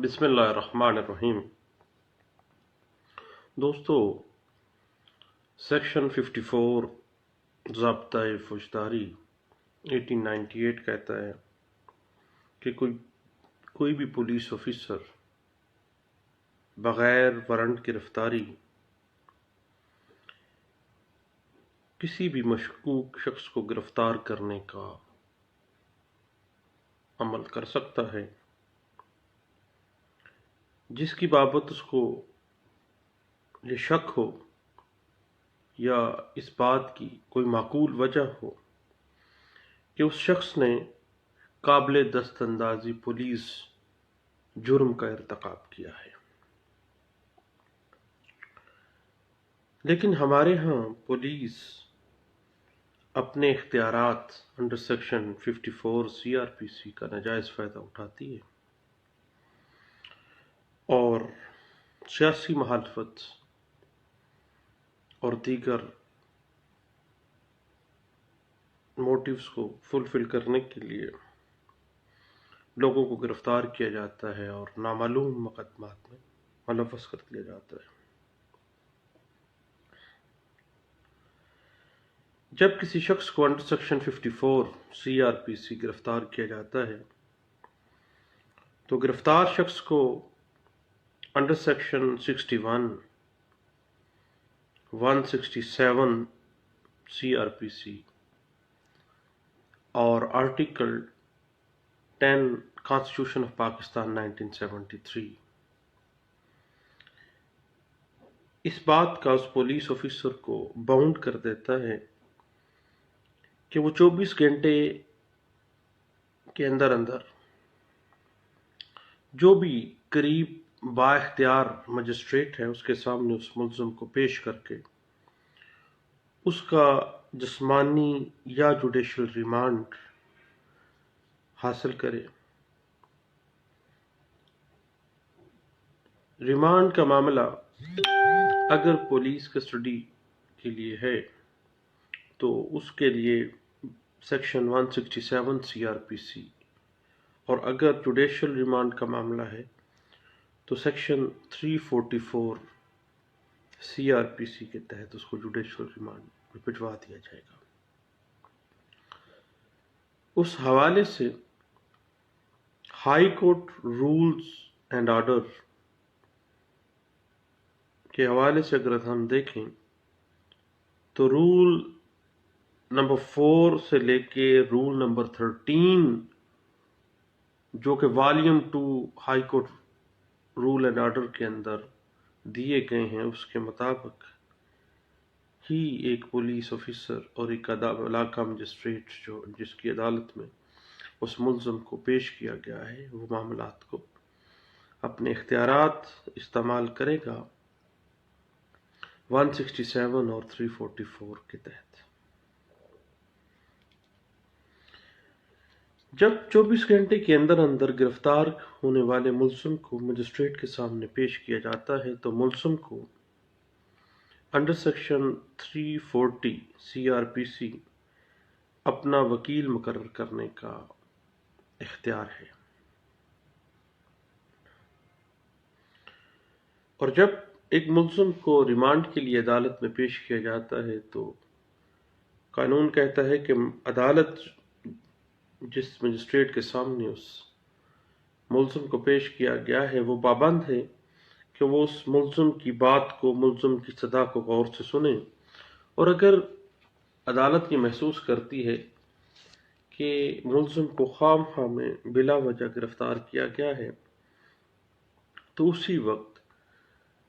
بسم اللہ الرحمن الرحیم۔ دوستو، سیکشن 54 ضابطۂ فوجداری 1898 کہتا ہے کہ کوئی بھی پولیس آفیسر بغیر وارنٹ گرفتاری کسی بھی مشکوک شخص کو گرفتار کرنے کا عمل کر سکتا ہے جس کی بابت اس کو یہ شک ہو یا اس بات کی کوئی معقول وجہ ہو کہ اس شخص نے قابل دست اندازی پولیس جرم کا ارتکاب کیا ہے۔ لیکن ہمارے ہاں پولیس اپنے اختیارات انڈر سیکشن 54 CRPC کا ناجائز فائدہ اٹھاتی ہے اور سیاسی مخالفت اور دیگر موٹیوز کو فلفل کرنے کے لیے لوگوں کو گرفتار کیا جاتا ہے اور نامعلوم مقدمات میں ملوث کر دیا جاتا ہے۔ جب کسی شخص کو انڈر سیکشن 54 CRPC گرفتار کیا جاتا ہے تو گرفتار شخص کو انڈر سیکشن 61 167 CRPC اور آرٹیکل 10 کانسٹیٹیوشن آف پاکستان 1973 اس بات کا اس پولیس آفیسر کو باؤنڈ کر دیتا ہے کہ وہ 24 گھنٹے کے اندر جو بھی قریب با اختیار مجسٹریٹ ہے اس کے سامنے اس ملزم کو پیش کر کے اس کا جسمانی یا جوڈیشل ریمانڈ حاصل کرے۔ ریمانڈ کا معاملہ اگر پولیس کسٹڈی کے لیے ہے تو اس کے لیے سیکشن 167 CRPC اور اگر جوڈیشل ریمانڈ کا معاملہ ہے تو سیکشن 344 CRPC کے تحت اس کو جوڈیشل ریمانڈ میں بھجوا دیا جائے گا۔ اس حوالے سے high court rules and order کے حوالے سے اگر ہم دیکھیں تو رول نمبر 4 سے لے کے رول نمبر 13 جو کہ volume 2 high court rule and order کے اندر دیے گئے ہیں اس کے مطابق ہی ایک پولیس آفیسر اور ایک علاقہ مجسٹریٹ جس کی عدالت میں اس ملزم کو پیش کیا گیا ہے وہ معاملات کو اپنے اختیارات استعمال کرے گا 167 اور 344 کے تحت۔ جب 24 گھنٹے کے اندر گرفتار ہونے والے ملزم کو مجسٹریٹ کے سامنے پیش کیا جاتا ہے تو ملزم کو انڈر سیکشن 340 CRPC اپنا وکیل مقرر کرنے کا اختیار ہے، اور جب ایک ملزم کو ریمانڈ کے لیے عدالت میں پیش کیا جاتا ہے تو قانون کہتا ہے کہ عدالت جس مجسٹریٹ کے سامنے اس ملزم کو پیش کیا گیا ہے وہ پابند ہے کہ وہ اس ملزم کی بات کو، ملزم کی صدا کو غور سے سنے، اور اگر عدالت یہ محسوس کرتی ہے کہ ملزم کو خام خواہ میں بلا وجہ گرفتار کیا گیا ہے تو اسی وقت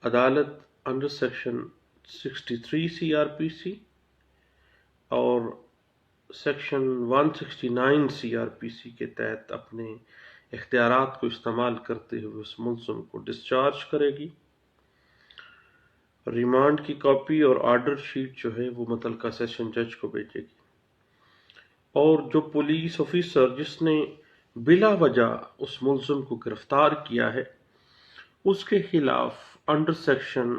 عدالت انڈر سیکشن 63 CRPC اور سیکشن 169 CRPC کے تحت اپنے اختیارات کو استعمال کرتے ہوئے اس ملزم کو ڈسچارج کرے گی۔ ریمانڈ کی کاپی اور آرڈر شیٹ جو ہے وہ متعلقہ سیشن جج کو بھیجے گی، اور جو پولیس آفیسر جس نے بلا وجہ اس ملزم کو گرفتار کیا ہے اس کے خلاف انڈر سیکشن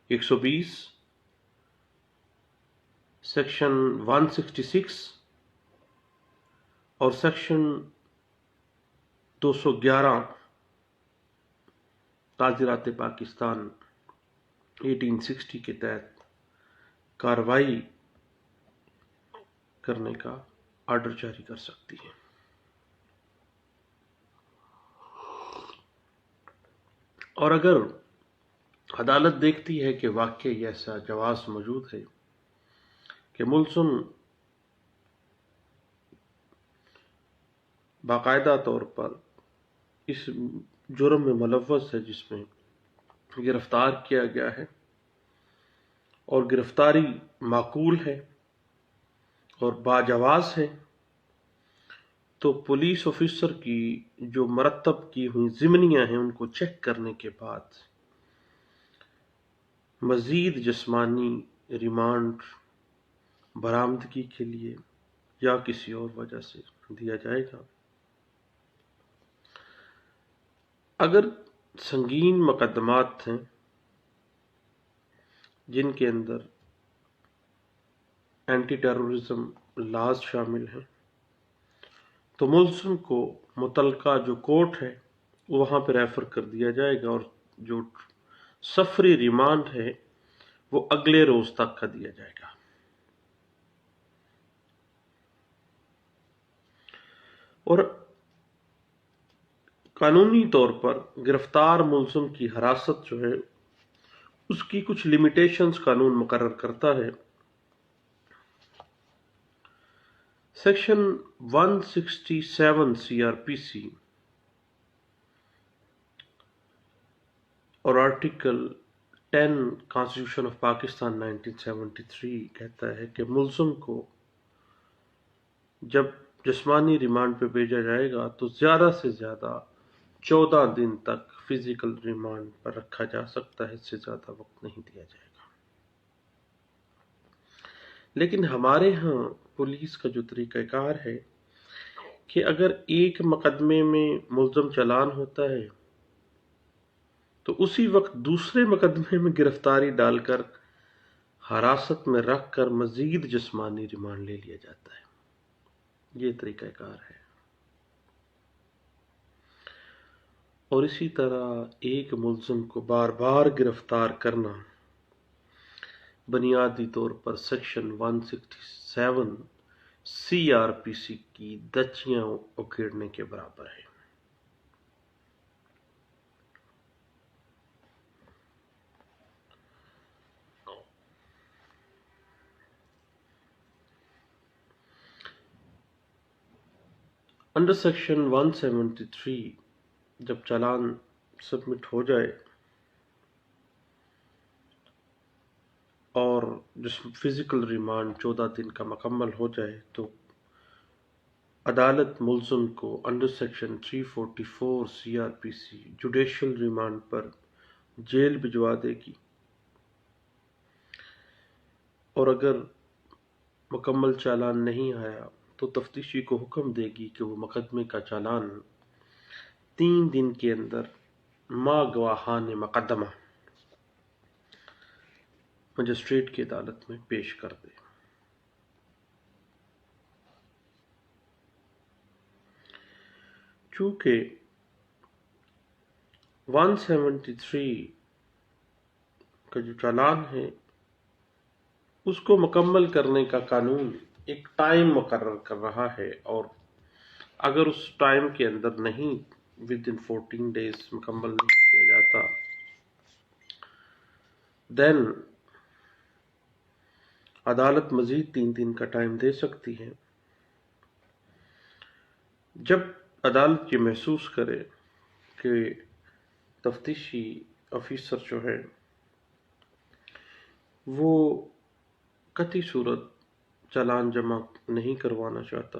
120 سیکشن 166 اور سیکشن 211 تعزیرات پاکستان 1860 کے تحت کارروائی کرنے کا آرڈر جاری کر سکتی ہے۔ اور اگر عدالت دیکھتی ہے کہ واقعی ایسا جواز موجود ہے کہ ملزم باقاعدہ طور پر اس جرم میں ملوث ہے جس میں گرفتار کیا گیا ہے اور گرفتاری معقول ہے اور باجواز ہے، تو پولیس آفیسر کی جو مرتب کی ہوئی ضمنیاں ہیں ان کو چیک کرنے کے بعد مزید جسمانی ریمانڈ برآمدگی کے لیے یا کسی اور وجہ سے دیا جائے گا۔ اگر سنگین مقدمات ہیں جن کے اندر اینٹی ٹیررزم لاز شامل ہیں تو ملزم کو متعلقہ جو کورٹ ہے وہاں پہ ریفر کر دیا جائے گا اور جو سفری ریمانڈ ہے وہ اگلے روز تک کا دیا جائے گا۔ اور قانونی طور پر گرفتار ملزم کی حراست جو ہے اس کی کچھ لمیٹیشنز قانون مقرر کرتا ہے۔ سیکشن 167 CRPC اور آرٹیکل 10 کانسٹیٹیوشن آف پاکستان 1973 کہتا ہے کہ ملزم کو جب جسمانی ریمانڈ پہ بھیجا جائے گا تو زیادہ سے زیادہ 14 دن تک فزیکل ریمانڈ پر رکھا جا سکتا ہے، اس سے زیادہ وقت نہیں دیا جائے گا۔ لیکن ہمارے ہاں پولیس کا جو طریقہ کار ہے کہ اگر ایک مقدمے میں ملزم چالان ہوتا ہے تو اسی وقت دوسرے مقدمے میں گرفتاری ڈال کر حراست میں رکھ کر مزید جسمانی ریمانڈ لے لیا جاتا ہے۔ یہ طریقہ کار ہے۔ اور اسی طرح ایک ملزم کو بار بار گرفتار کرنا بنیادی طور پر سیکشن 167 CRPC کی دچیاں اکھیڑنے کے برابر ہے۔ انڈر سیکشن 173 جب چالان سبمٹ ہو جائے اور جس فزیکل ریمانڈ 14 دن کا مکمل ہو جائے تو عدالت ملزم کو under section 344 CRPC judicial remand پر جیل بھجوا دے گی، اور اگر مکمل چالان نہیں آیا تو تفتیشی کو حکم دے گی کہ وہ مقدمے کا چالان 3 دن کے اندر ما گواہان مقدمہ مجسٹریٹ کی عدالت میں پیش کر دے۔ چونکہ 173 کا جو چالان ہے اس کو مکمل کرنے کا قانون ایک ٹائم مقرر کر رہا ہے، اور اگر اس ٹائم کے اندر نہیں within 14 days مکمل نہیں کیا جاتا then عدالت مزید 3 دن کا ٹائم دے سکتی ہے۔ جب عدالت یہ محسوس کرے کہ تفتیشی آفیسر جو ہے وہ قطعی صورت چالان جمع نہیں کروانا چاہتا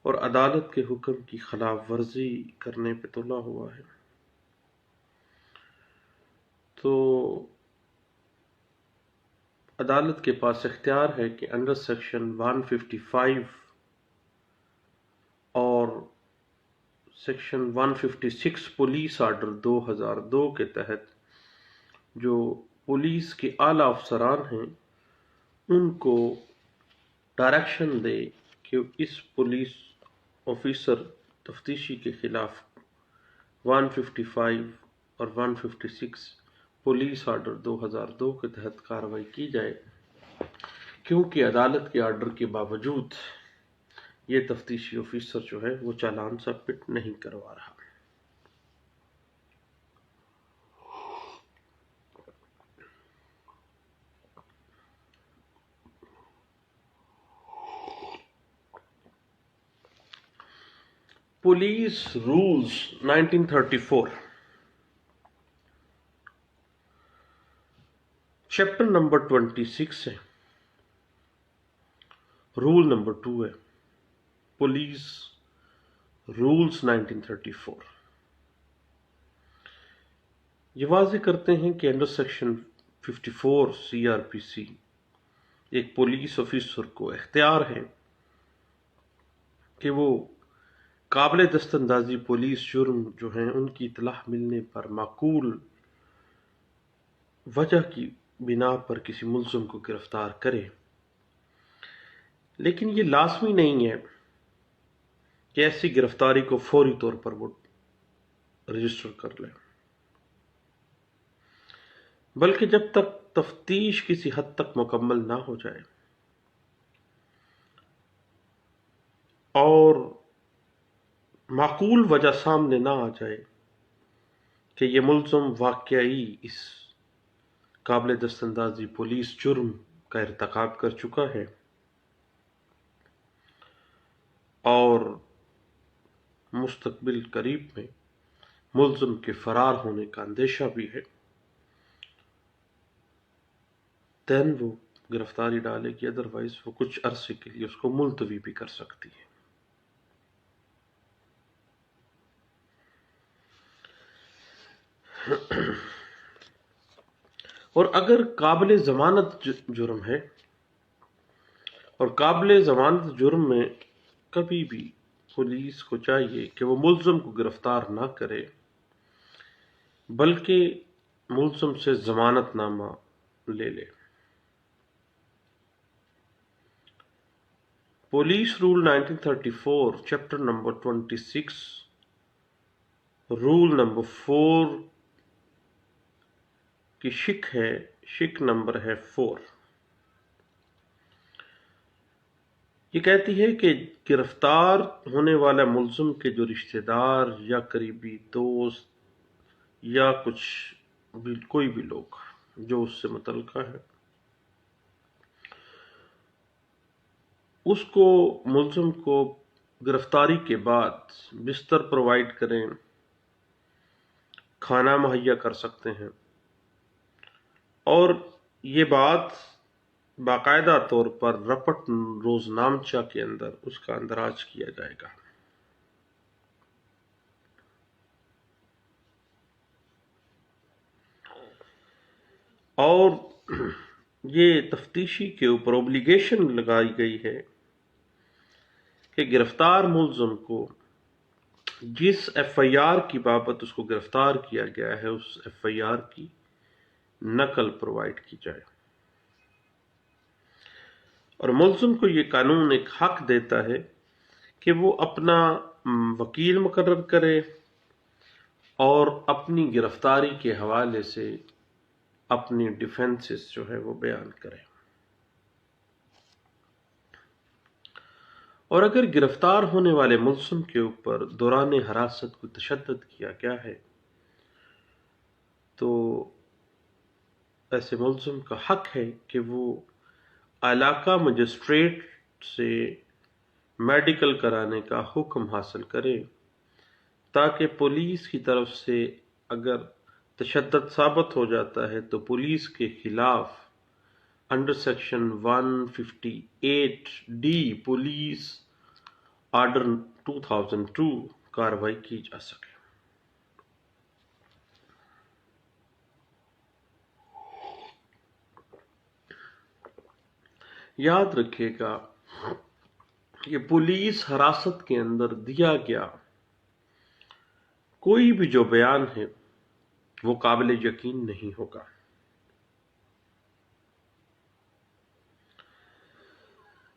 اور عدالت کے حکم کی خلاف ورزی کرنے پہ تلا ہوا ہے، تو عدالت کے پاس اختیار ہے کہ انڈر سیکشن 155 اور سیکشن 156 پولیس آرڈر 2002 کے تحت جو پولیس کے اعلیٰ افسران ہیں ان کو ڈائریکشن دے کہ اس پولیس آفیسر تفتیشی کے خلاف 155 اور 156 پولیس آرڈر 2002 کے تحت کارروائی کی جائے، کیونکہ عدالت کے آرڈر کے باوجود یہ تفتیشی آفیسر جو ہے وہ چالان سبمٹ نہیں کروا رہا۔ پولیس رولز 1934 چیپٹر نمبر 26 ہے، رول نمبر 2 ہے۔ پولیس رولز 1934 یہ واضح کرتے ہیں کہ انڈر سیکشن 54 CRPC ایک پولیس آفیسر کو اختیار ہے کہ وہ قابل دست اندازی پولیس جرم جو ہیں ان کی اطلاع ملنے پر معقول وجہ کی بنا پر کسی ملزم کو گرفتار کرے، لیکن یہ لازمی نہیں ہے کہ ایسی گرفتاری کو فوری طور پر وہ رجسٹر کر لے، بلکہ جب تک تفتیش کسی حد تک مکمل نہ ہو جائے اور معقول وجہ سامنے نہ آ جائے کہ یہ ملزم واقعی اس قابل دست اندازی پولیس جرم کا ارتکاب کر چکا ہے اور مستقبل قریب میں ملزم کے فرار ہونے کا اندیشہ بھی ہے، دین وہ گرفتاری ڈالے گی، ادروائز وہ کچھ عرصے کے لیے اس کو ملتوی بھی کر سکتی ہے۔ اور اگر قابل ضمانت جرم ہے، اور قابل ضمانت جرم میں کبھی بھی پولیس کو چاہیے کہ وہ ملزم کو گرفتار نہ کرے بلکہ ملزم سے ضمانت نامہ لے لے۔ Police rule 1934 chapter number 26 rule number 4 کی شک نمبر ہے 4۔ یہ کہتی ہے کہ گرفتار ہونے والا ملزم کے جو رشتہ دار یا قریبی دوست یا کوئی بھی لوگ جو اس سے متعلقہ ہے، اس کو ملزم کو گرفتاری کے بعد بستر پرووائڈ کریں، کھانا مہیا کر سکتے ہیں، اور یہ بات باقاعدہ طور پر رپٹ روزنامچہ کے اندر اس کا اندراج کیا جائے گا۔ اور یہ تفتیشی کے اوپر اوبلیگیشن لگائی گئی ہے کہ گرفتار ملزم کو جس FIR کی بابت اس کو گرفتار کیا گیا ہے اس FIR کی نقل پرووائڈ کی جائے، اور ملزم کو یہ قانون ایک حق دیتا ہے کہ وہ اپنا وکیل مقرر کرے اور اپنی گرفتاری کے حوالے سے اپنی ڈیفنسز جو ہے وہ بیان کرے۔ اور اگر گرفتار ہونے والے ملزم کے اوپر دوران حراست کو تشدد کیا گیا ہے تو ایسے ملزم کا حق ہے کہ وہ علاقہ مجسٹریٹ سے میڈیکل کرانے کا حکم حاصل کرے، تاکہ پولیس کی طرف سے اگر تشدد ثابت ہو جاتا ہے تو پولیس کے خلاف under section 158D police order 2002 کارروائی کی جا سکے۔ یاد رکھیے گا کہ پولیس حراست کے اندر دیا گیا کوئی بھی جو بیان ہے وہ قابل یقین نہیں ہوگا۔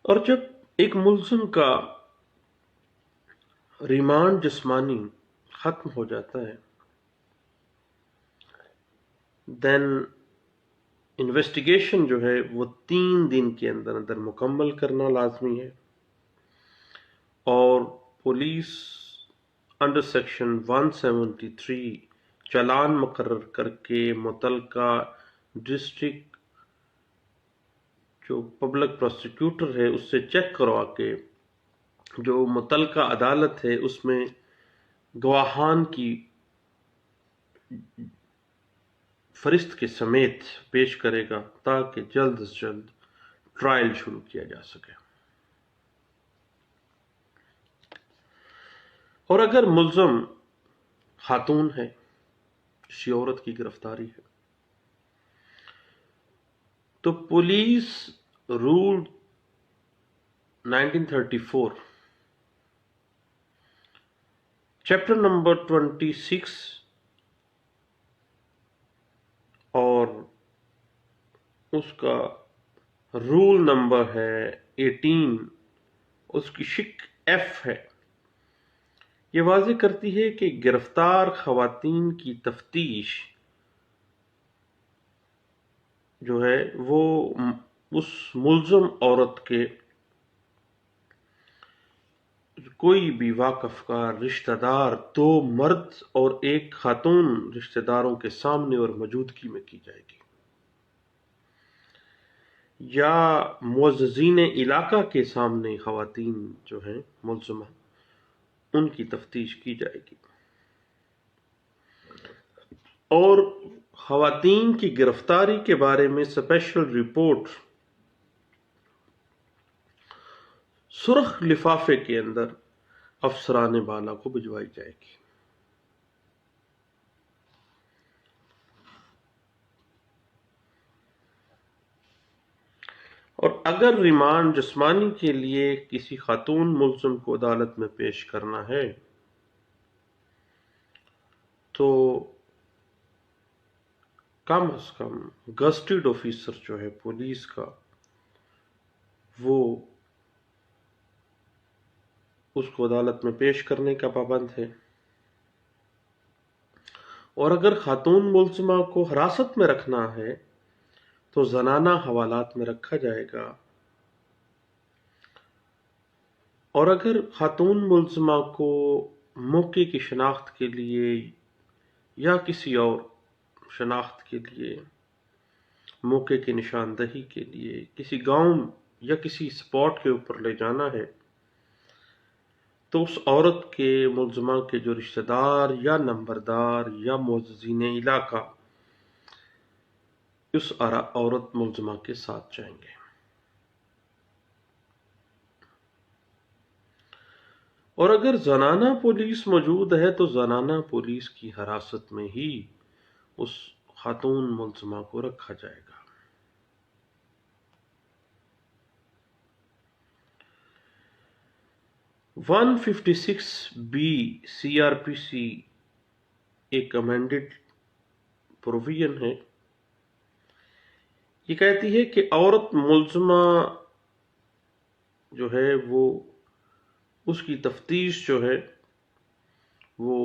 اور جب ایک ملزم کا ریمانڈ جسمانی ختم ہو جاتا ہے دین انویسٹیگیشن جو ہے وہ 3 دن کے اندر اندر مکمل کرنا لازمی ہے، اور پولیس انڈر سیکشن 173 چالان مقرر کر کے متعلقہ ڈسٹرکٹ جو پبلک پروسیکیوٹر ہے اس سے چیک کروا کے جو متعلقہ عدالت ہے اس میں گواہان کی فہرست کے سمیت پیش کرے گا تاکہ جلد از جلد ٹرائل شروع کیا جا سکے۔ اور اگر ملزم خاتون ہے، کسی عورت کی گرفتاری ہے، تو پولیس رول 1934 چیپٹر نمبر 26 اور اس کا رول نمبر ہے 18، اس کی شق ایف ہے، یہ واضح کرتی ہے کہ گرفتار خواتین کی تفتیش جو ہے وہ اس ملزم عورت کے کوئی بھی واقف کا رشتہ دار 2 مرد اور 1 خاتون رشتہ داروں کے سامنے اور موجودگی میں کی جائے گی، یا معززین علاقہ کے سامنے خواتین جو ہیں ملزمہ ان کی تفتیش کی جائے گی، اور خواتین کی گرفتاری کے بارے میں اسپیشل رپورٹ سرخ لفافے کے اندر افسران بالا کو بھجوائی جائے گی۔ اور اگر ریمانڈ جسمانی کے لیے کسی خاتون ملزم کو عدالت میں پیش کرنا ہے تو کم از کم گزٹڈ آفیسر جو ہے پولیس کا وہ اس کو عدالت میں پیش کرنے کا پابند ہے، اور اگر خاتون ملزمہ کو حراست میں رکھنا ہے تو زنانہ حوالات میں رکھا جائے گا، اور اگر خاتون ملزمہ کو موقع کی شناخت کے لیے یا کسی اور شناخت کے لیے، موقع کی نشاندہی کے لیے کسی گاؤں یا کسی اسپاٹ کے اوپر لے جانا ہے تو اس عورت کے ملزمہ کے جو رشتہ دار یا نمبردار یا معززین علاقہ اس عورت ملزمہ کے ساتھ جائیں گے۔ اور اگر زنانہ پولیس موجود ہے تو زنانہ پولیس کی حراست میں ہی اس خاتون ملزمہ کو رکھا جائے گا۔ (156B) CRPC ایک امینڈڈ پروویژن ہے، یہ کہتی ہے کہ عورت ملزمہ جو ہے وہ اس کی تفتیش جو ہے وہ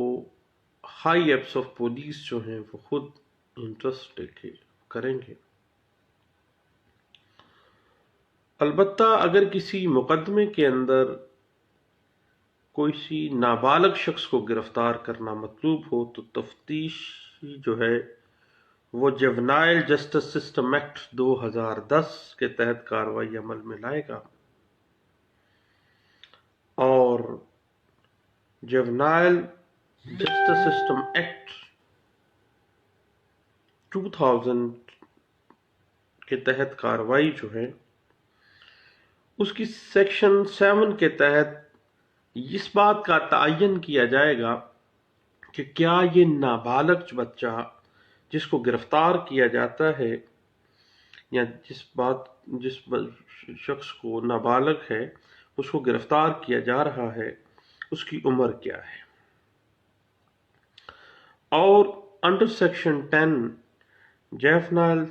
ہائی ایپس آف پولیس جو ہیں وہ خود انٹرسٹ لے کے کریں گے۔ البتہ اگر کسی مقدمے کے اندر کوئی نابالغ شخص کو گرفتار کرنا مطلوب ہو تو تفتیش جو ہے وہ جوینائل جسٹس سسٹم ایکٹ 2010 کے تحت کارروائی عمل میں لائے گا، اور جوینائل جسٹس سسٹم ایکٹ 2000 کے تحت کارروائی جو ہے اس کی سیکشن 7 کے تحت اس بات کا تعین کیا جائے گا کہ کیا یہ نابالغ بچہ جس کو گرفتار کیا جاتا ہے یا جس شخص کو نابالغ ہے اس کو گرفتار کیا جا رہا ہے اس کی عمر کیا ہے۔ اور under section 10 juvenile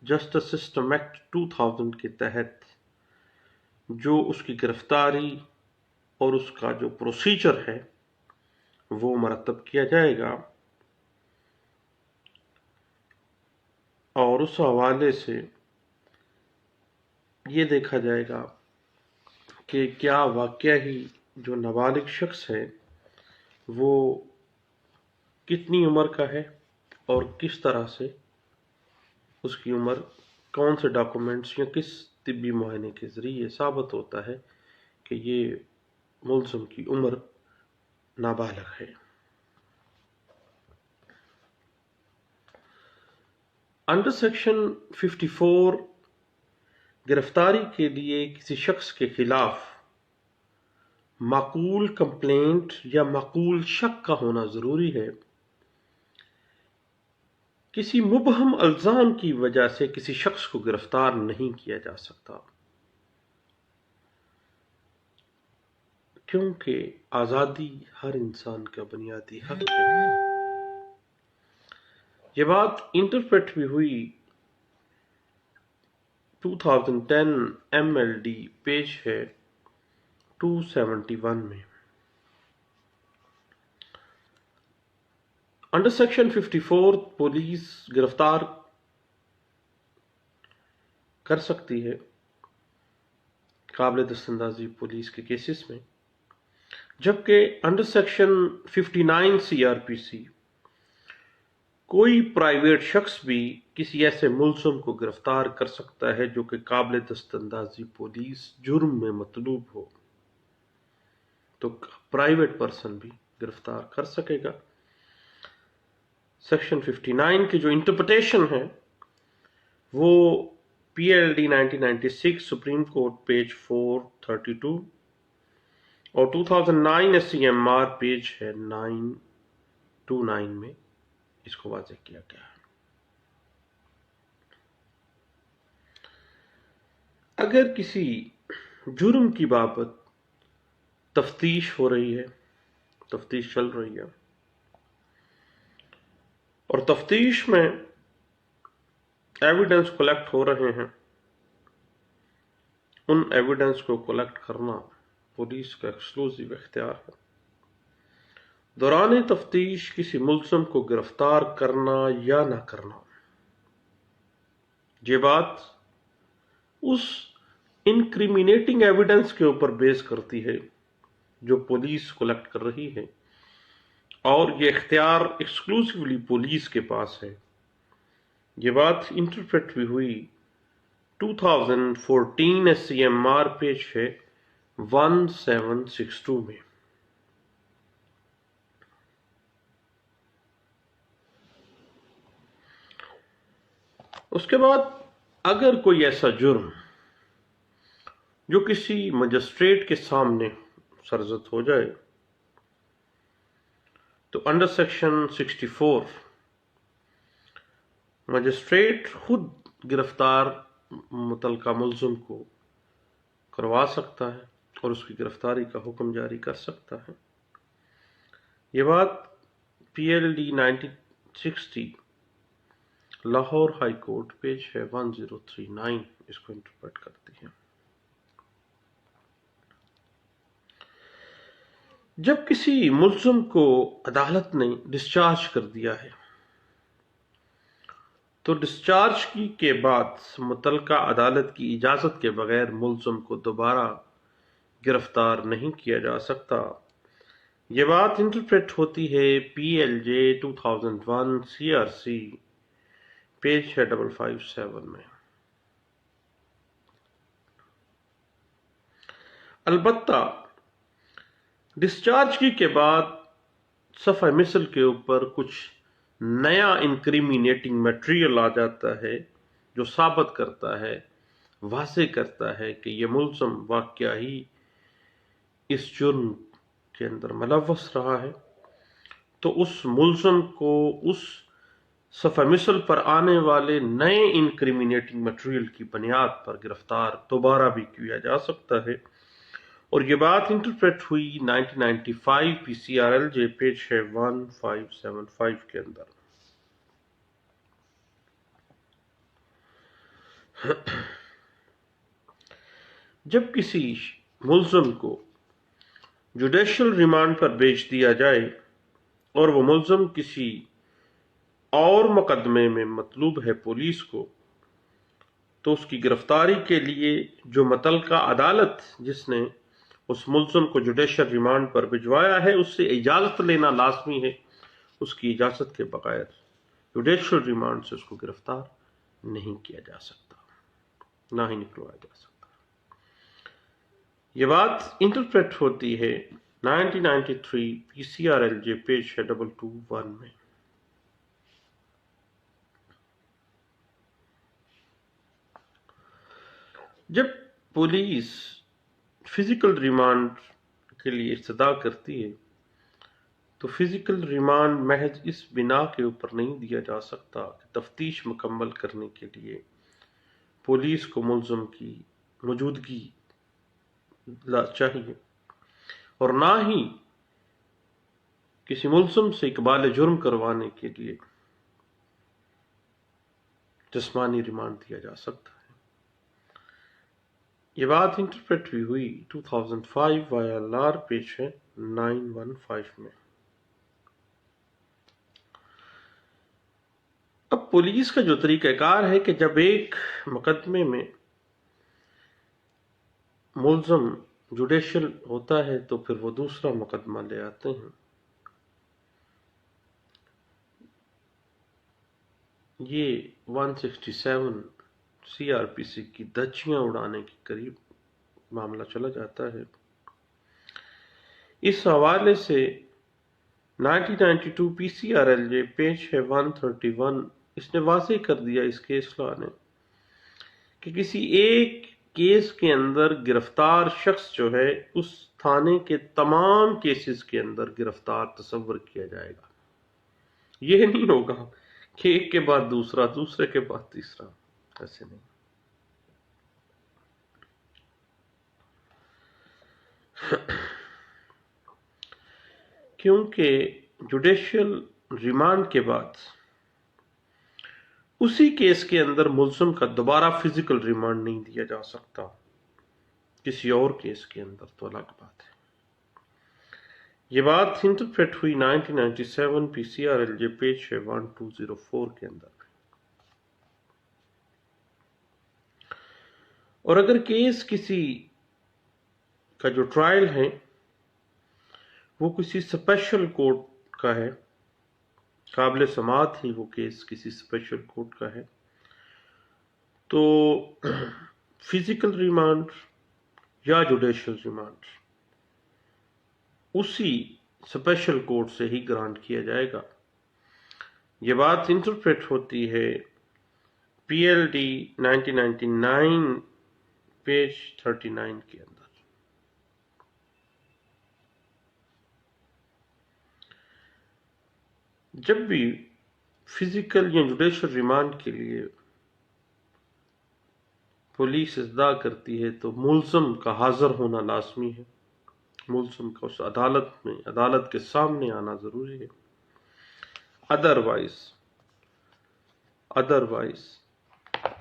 justice system act 2000 کے تحت جو اس کی گرفتاری اور اس کا جو پروسیجر ہے وہ مرتب کیا جائے گا، اور اس حوالے سے یہ دیکھا جائے گا کہ کیا واقعہ ہی جو نابالغ شخص ہے وہ کتنی عمر کا ہے اور کس طرح سے اس کی عمر کون سے ڈاکومنٹس یا کس طبی معائنے کے ذریعے ثابت ہوتا ہے کہ یہ ملزم کی عمر نابالغ ہے۔ انڈر سیکشن 54 گرفتاری کے لیے کسی شخص کے خلاف معقول کمپلینٹ یا معقول شک کا ہونا ضروری ہے۔ کسی مبہم الزام کی وجہ سے کسی شخص کو گرفتار نہیں کیا جا سکتا، کیونکہ آزادی ہر انسان کا بنیادی حق ہے۔ یہ بات انٹرپریٹ بھی ہوئی 2010 MLD پیج ہے 271 میں۔ انڈر سیکشن 54 پولیس گرفتار کر سکتی ہے قابل دست اندازی پولیس کے کیسز میں، جبکہ انڈر سیکشن 59 CRPC کوئی پرائیویٹ شخص بھی کسی ایسے ملزم کو گرفتار کر سکتا ہے جو کہ قابل دست اندازی پولیس جرم میں مطلوب ہو، تو پرائیویٹ پرسن بھی گرفتار کر سکے گا۔ سیکشن 59 کی جو انٹرپریٹیشن ہے وہ PLD 1996 سپریم کورٹ پیج 432 اور 2009 SCMR پیج ہے 929 میں اس کو واضح کیا گیا ہے۔ اگر کسی جرم کی بابت تفتیش ہو رہی ہے، تفتیش چل رہی ہے، اور تفتیش میں ایویڈنس کلیکٹ ہو رہے ہیں، ان ایویڈنس کو کلیکٹ کرنا پولیس کا ایکسکلوسیو اختیار ہے۔ دوران تفتیش کسی ملزم کو گرفتار کرنا یا نہ کرنا، یہ بات اس انکریمینیٹنگ ایویڈنس کے اوپر بیس کرتی ہے جو پولیس کلیکٹ کر رہی ہے، اور یہ اختیار ایکسکلوسیولی پولیس کے پاس ہے۔ یہ بات انٹرپریٹ بھی ہوئی 2014 SCMR پیج ہے 1762 میں۔ اس کے بعد اگر کوئی ایسا جرم جو کسی مجسٹریٹ کے سامنے سرزد ہو جائے تو انڈر سیکشن 64 مجسٹریٹ خود گرفتار متعلقہ ملزم کو کروا سکتا ہے اور اس کی گرفتاری کا حکم جاری کر سکتا ہے۔ یہ بات PLD 1960 Lahore high court page ہے 1039 اس کو انٹرپریٹ کرتی ہے۔ جب کسی ملزم کو عدالت نے ڈسچارج کر دیا ہے تو ڈسچارج کے بعد متعلقہ عدالت کی اجازت کے بغیر ملزم کو دوبارہ گرفتار نہیں کیا جا سکتا۔ یہ بات انٹرپریٹ ہوتی ہے PLJ 2001 CRC پیج ہے 557 میں۔ البتہ ڈسچارج کے بعد صفحہ مثل کے اوپر کچھ نیا انکریمینیٹنگ میٹیریل آ جاتا ہے جو ثابت کرتا ہے، واضح کرتا ہے کہ یہ ملزم واقعہ ہی اس جرم کے اندر ملوث رہا ہے، تو اس ملزم کو اس صفحہ مثل پر آنے والے نئے انکریمینیٹنگ میٹیریل کی بنیاد پر گرفتار دوبارہ بھی کیا جا سکتا ہے، اور یہ بات انٹرپریٹ ہوئی 1995 PCRLJ پیج ہے 1575 کے اندر۔ جب کسی ملزم کو جوڈیشل ریمانڈ پر بھیج دیا جائے اور وہ ملزم کسی اور مقدمے میں مطلوب ہے پولیس کو، تو اس کی گرفتاری کے لیے جو متعلقہ عدالت جس نے اس ملزم کو جوڈیشل ریمانڈ پر بھجوایا ہے اس سے اجازت لینا لازمی ہے۔ اس کی اجازت کے بغیر جوڈیشل ریمانڈ سے اس کو گرفتار نہیں کیا جا سکتا، نہ ہی نکلوایا جا سکتا۔ یہ بات انٹرپریٹ ہوتی ہے 1993 P C R L J page ہے 221 میں۔ جب پولیس فزیکل ریمانڈ کے لیے استدعا کرتی ہے تو فزیکل ریمانڈ محض اس بنا کے اوپر نہیں دیا جا سکتا کہ تفتیش مکمل کرنے کے لیے پولیس کو ملزم کی موجودگی چاہیے، اور نہ ہی کسی ملزم سے اقبال جرم کروانے کے لیے جسمانی ریمانڈ دیا جا سکتا ہے۔ یہ بات انٹرپریٹ بھی ہوئی 2005 وایا لار پیج ہے 915 میں۔ اب پولیس کا جو طریقہ کار ہے کہ جب ایک مقدمے میں ملزم جوڈیشل ہوتا ہے تو پھر وہ دوسرا مقدمہ لے آتے ہیں۔ یہ 167 سی آر پی سی کی دھچیاں اڑانے کے قریب معاملہ چلا جاتا ہے۔ اس حوالے سے 1992 P C R L J page ہے 131 اس نے واضح کر دیا اس کیس لا نے کہ کسی ایک کیس کے اندر گرفتار شخص جو ہے اس تھانے کے تمام کیسز کے اندر گرفتار تصور کیا جائے گا۔ یہ نہیں ہوگا کہ ایک کے بعد دوسرا، دوسرے کے بعد تیسرا، ایسے نہیں۔ کیونکہ جوڈیشل ریمانڈ کے بعد اسی کیس کے اندر ملزم کا دوبارہ فزیکل ریمانڈ نہیں دیا جا سکتا، کسی اور کیس کے اندر تو الگ بات ہے۔ یہ بات انٹرپریٹ ہوئی 1997 P C R L J page 1204 کے اندر۔ اور اگر کیس کسی کا جو ٹرائل ہے وہ کسی اسپیشل کورٹ کا ہے، قابل سماعت ہی وہ کیس کسی اسپیشل کورٹ کا ہے، تو فزیکل ریمانڈ یا جوڈیشل ریمانڈ اسی اسپیشل کورٹ سے ہی گرانٹ کیا جائے گا۔ یہ بات انٹرپریٹ ہوتی ہے پی ایل ڈی 1999 پیج 39 کے اندر۔ جب بھی فزیکل یا جوڈیشل ریمانڈ کے لیے پولیس استدعا کرتی ہے تو ملزم کا حاضر ہونا لازمی ہے، ملزم کا اس عدالت کے سامنے آنا ضروری ہے۔ ادروائز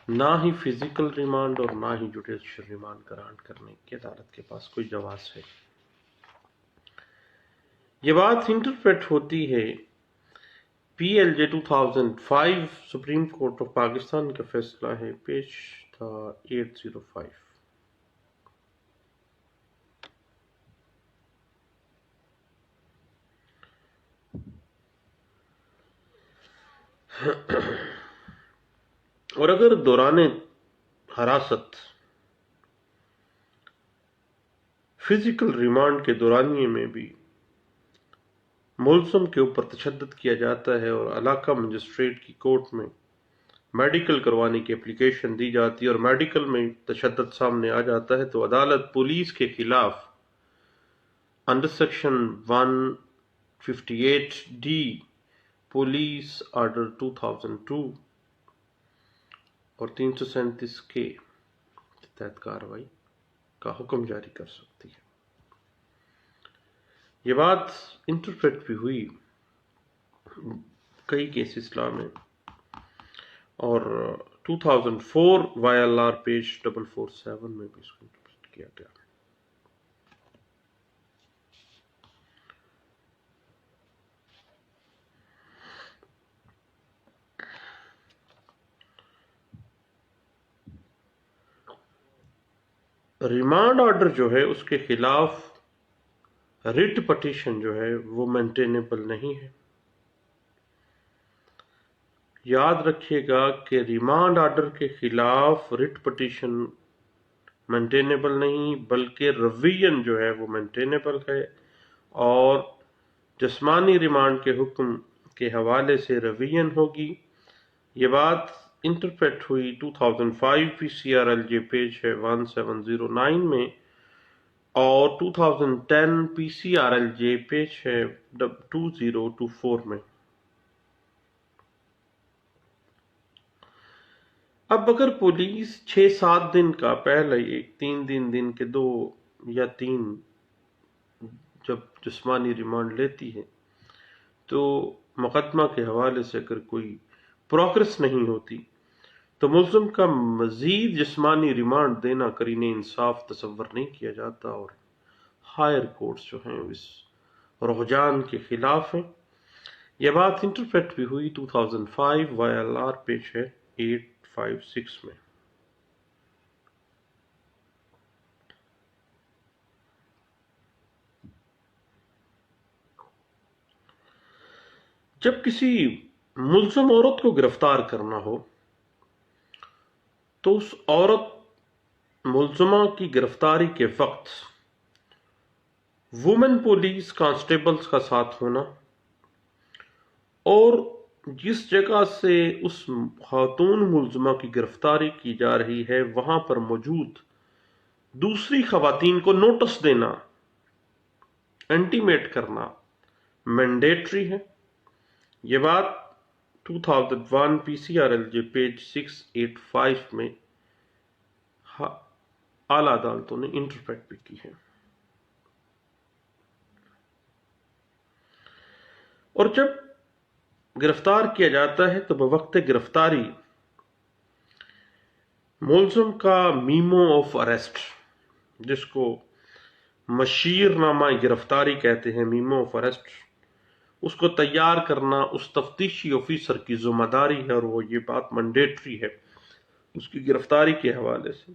نہ ہی فزیکل ریمانڈ اور نہ ہی جوڈیشل ریمانڈ گرانٹ کرنے کی عدالت کے پاس کوئی جواز ہے۔ یہ بات انٹرپریٹ ہوتی ہے P L J 2005 supreme court of Pakistan کا فیصلہ ہے، پیج تھا 805۔ اور اگر دوران حراست فزیکل ریمانڈ کے دورانیے میں بھی ملزم کے اوپر تشدد کیا جاتا ہے اور علاقہ مجسٹریٹ کی کورٹ میں میڈیکل کروانے کی اپلیکیشن دی جاتی ہے اور میڈیکل میں تشدد سامنے آ جاتا ہے، تو عدالت پولیس کے خلاف under section 158 D police order 2002 اور 337 کے تحت کارروائی کا حکم جاری کر سکتی ہے۔ یہ بات انٹرپریٹ بھی ہوئی کئی کیسز لا میں، اور 2004 وایا لار پیج 447 میں بھی اس کو انٹرپریٹ کیا گیا۔ ریمانڈ آرڈر جو ہے اس کے خلاف ریٹ پٹیشن جو ہے وہ مینٹینیبل نہیں ہے. یاد رکھیے گا کہ ریمانڈ آرڈر کے خلاف ریٹ پٹیشن مینٹینیبل نہیں، بلکہ ریویژن جو ہے وہ مینٹینیبل ہے، اور جسمانی ریمانڈ کے حکم کے حوالے سے ریویژن ہوگی. یہ بات انٹرپریٹ ہوئی 2005 P C R L J page ہے 1709 میں، اور 2010 P C R L J page ہے 2024 میں. اب اگر پولیس 6-7 دن کا پہلے 3 دن کے 2 یا 3 جب جسمانی ریمانڈ لیتی ہے تو مقدمہ کے حوالے سے اگر کوئی پروگرس نہیں ہوتی تو ملزم کا مزید جسمانی ریمانڈ دینا قرین انصاف تصور نہیں کیا جاتا، اور ہائر کورٹس جو ہیں اس رجحان کے خلاف ہیں. یہ بات انٹرپریٹ بھی ہوئی 2005 وائی ایل آر پیج ہے 856 میں. جب کسی ملزم عورت کو گرفتار کرنا ہو تو اس عورت ملزمہ کی گرفتاری کے وقت وومن پولیس کانسٹیبلز کا ساتھ ہونا، اور جس جگہ سے اس خاتون ملزمہ کی گرفتاری کی جا رہی ہے وہاں پر موجود دوسری خواتین کو نوٹس دینا، انٹیمیٹ کرنا مینڈیٹری ہے. یہ بات 2001 P C R L J page 685 میں اعلیٰ عدالتوں نے انٹرپریٹ بھی کی ہے. اور جب گرفتار کیا جاتا ہے تو بوقت گرفتاری ملزم کا میمو آف اریسٹ، جس کو مشیر نامہ گرفتاری کہتے ہیں، میمو آف اریسٹ، اس کو تیار کرنا اس تفتیشی آفیسر کی ذمہ داری ہے، اور وہ یہ بات مینڈیٹری ہے اس کی گرفتاری کے حوالے سے.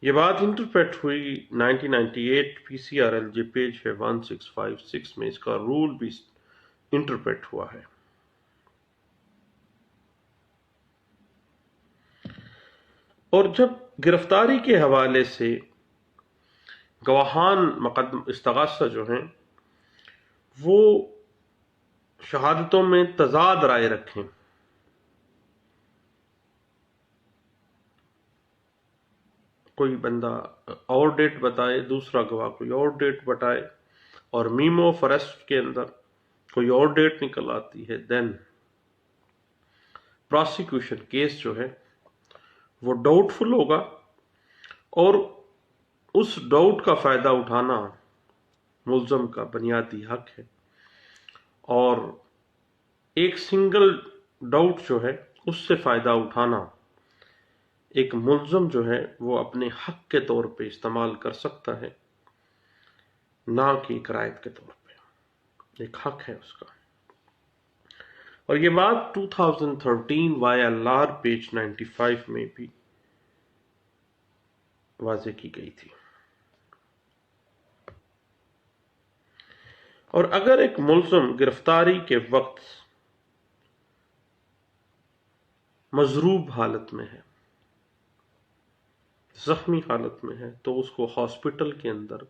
یہ بات انٹرپریٹ ہوئی 1998 P C R L J page ہے 1656 میں. اس کا رول بھی انٹرپریٹ ہوا ہے. اور جب گرفتاری کے حوالے سے گواہان مقدم استغاثہ جو ہیں وہ شہادتوں میں تضاد رائے رکھیں، کوئی بندہ اور ڈیٹ بتائے، دوسرا گواہ کوئی اور ڈیٹ بتائے، اور میمو آف اریسٹ کے اندر کوئی اور ڈیٹ نکل آتی ہے، دین پروسیکیوشن کیس جو ہے وہ ڈاؤٹ فل ہوگا، اور اس ڈاؤٹ کا فائدہ اٹھانا ملزم کا بنیادی حق ہے. اور ایک سنگل ڈاؤٹ جو ہے اس سے فائدہ اٹھانا ایک ملزم جو ہے وہ اپنے حق کے طور پہ استعمال کر سکتا ہے، نہ کہ ایک رائت کے طور پہ. ایک حق ہے اس کا. اور یہ بات 2013 وائی ایل آر پیج 95 میں بھی واضح کی گئی تھی. اور اگر ایک ملزم گرفتاری کے وقت مضروب حالت میں ہے، زخمی حالت میں ہے، تو اس کو ہاسپٹل کے اندر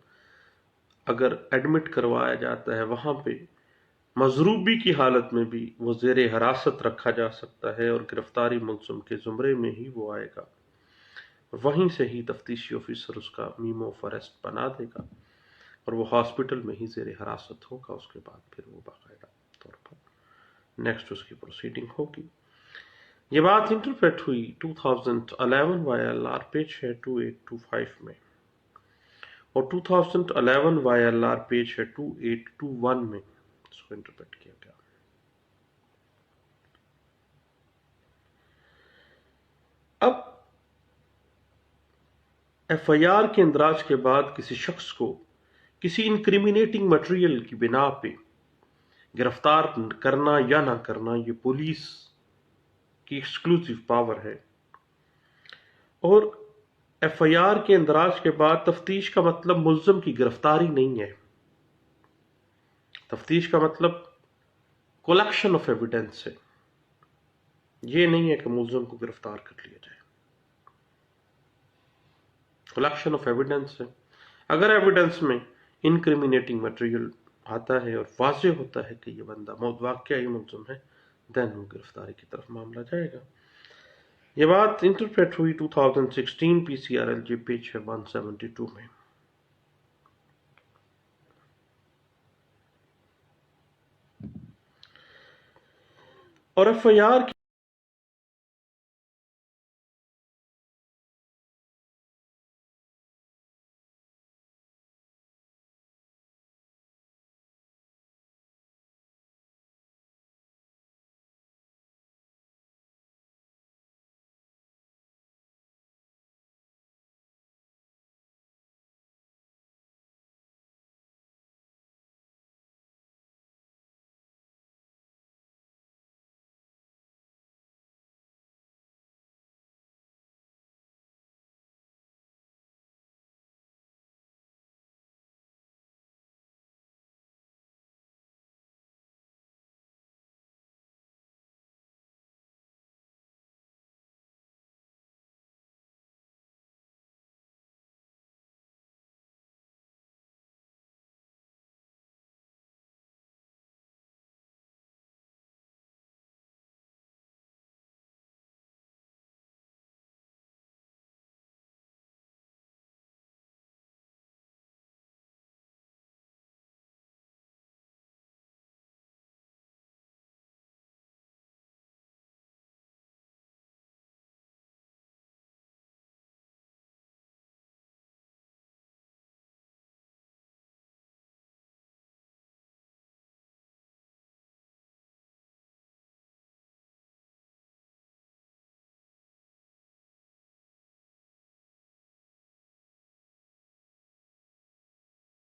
اگر ایڈمٹ کروایا جاتا ہے وہاں پہ مضروبی کی حالت میں بھی وہ زیر حراست رکھا جا سکتا ہے، اور گرفتاری ملزم کے زمرے میں ہی وہ آئے گا. وہیں سے ہی تفتیشی آفیسر اس کا میمو آف اریسٹ بنا دے گا، اور وہ ہاسپٹل میں ہی زیر حراست ہوگا. اس کے بعد پھر وہ باقاعدہ طور پر نیکسٹ اس کی پروسیڈنگ ہوگی. یہ بات انٹرپریٹ ہوئی 2011 وائی ایل آر پیج ہے 2825 میں، اور 2011 وائی ایل آر پیج ہے 2821 میں اس کو انٹرپریٹ کیا گیا. اب ایف آئی آر کے اندراج کے بعد کسی شخص کو کسی انکریمنیٹنگ مٹیریل کی بنا پہ گرفتار کرنا یا نہ کرنا یہ پولیس کی ایکسکلوسیو پاور ہے. اور ایف آئی آر کے اندراج کے بعد تفتیش کا مطلب ملزم کی گرفتاری نہیں ہے. تفتیش کا مطلب کلیکشن آف ایویڈنس ہے. یہ نہیں ہے کہ ملزم کو گرفتار کر لیا جائے. کلیکشن آف ایویڈنس ہے. اگر ایویڈنس میں انکریمینیٹنگ مٹیریل آتا ہے اور واضح ہوتا ہے کہ یہ بندہ واقعی ملزم ہے، دین وہ گرفتاری کی طرف معاملہ جائے گا. یہ بات انٹرپریٹ ہوئی 2016 P C R L G page 172 میں. اور ایف آئی آر